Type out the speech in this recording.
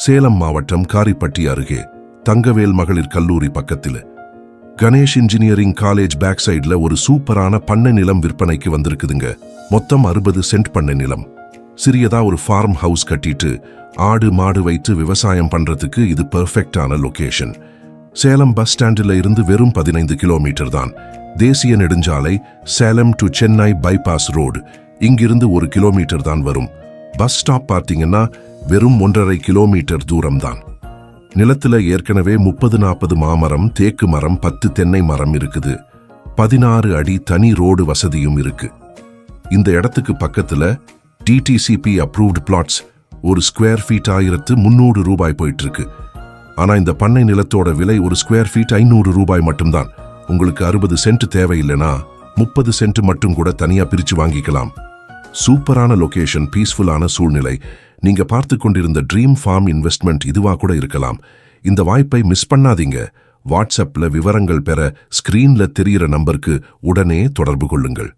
சேலம் மாவட்டம் காரிப்பட்டி அருகே தங்கவேல் மகளிர் கல்லூரி பக்கத்தில் கணேஷ் இன்ஜினியரிங் காலேஜ் பேக் சைட்ல ஒரு சூப்பரான பண்ணை நிலம் விற்பனைக்கு வந்திருக்குதுங்க. மொத்தம் 60 சென்ட் பண்ணை நிலம். சிறியதா ஒரு ஃபார்ம் ஹவுஸ் கட்டிட்டு ஆடு மாடு வைத்து விவசாயம் பண்றதுக்கு இது பெர்ஃபெக்டான லொகேஷன். சேலம் பஸ் ஸ்டாண்டில் இருந்து வெறும் 15 கிலோமீட்டர் தான். தேசிய நெடுஞ்சாலை Salem to Chennai bypass road இங்கிருந்து 1 கிலோமீட்டர் தான் வரும். பஸ் ஸ்டாப் பார்த்தீங்கன்னா வெறும் 1.5 கிலோமீட்டர் தூரம் தான். நிலத்துல ஏற்கனவே 30-40 மாமரம், தேக்கு மரம், 10 தென்னை மரம் இருக்குது. 16 அடி தனி ரோடு வசதியும் இருக்கு. இந்த இடத்துக்கு பக்கத்துல டிடிசிபி அப்ரூவ்டு பிளாட்ஸ் ஒரு ஸ்கொயர் ஃபீட் 1300 ரூபாய் போயிட்டு இருக்கு. ஆனா இந்த பண்ணை நிலத்தோட விலை ஒரு ஸ்கொயர் ஃபீட் 500 ரூபாய் மட்டும்தான். உங்களுக்கு 60 சென்ட் தேவையில்லைனா 30 சென்ட் மட்டும் கூட தனியா பிரிச்சு வாங்கிக்கலாம். சூப்பரான லொகேஷன், பீஸ்ஃபுல்லான சூழ்நிலை. நீங்க பார்த்து கொண்டிருந்த ட்ரீம் ஃபார்ம் இன்வெஸ்ட்மெண்ட் இதுவா கூட இருக்கலாம். இந்த வாய்ப்பை மிஸ் பண்ணாதீங்க. வாட்ஸ்அப்ல விவரங்கள் பெற ஸ்கிரீன்ல தெரியிற நம்பருக்கு உடனே தொடர்பு கொள்ளுங்கள்.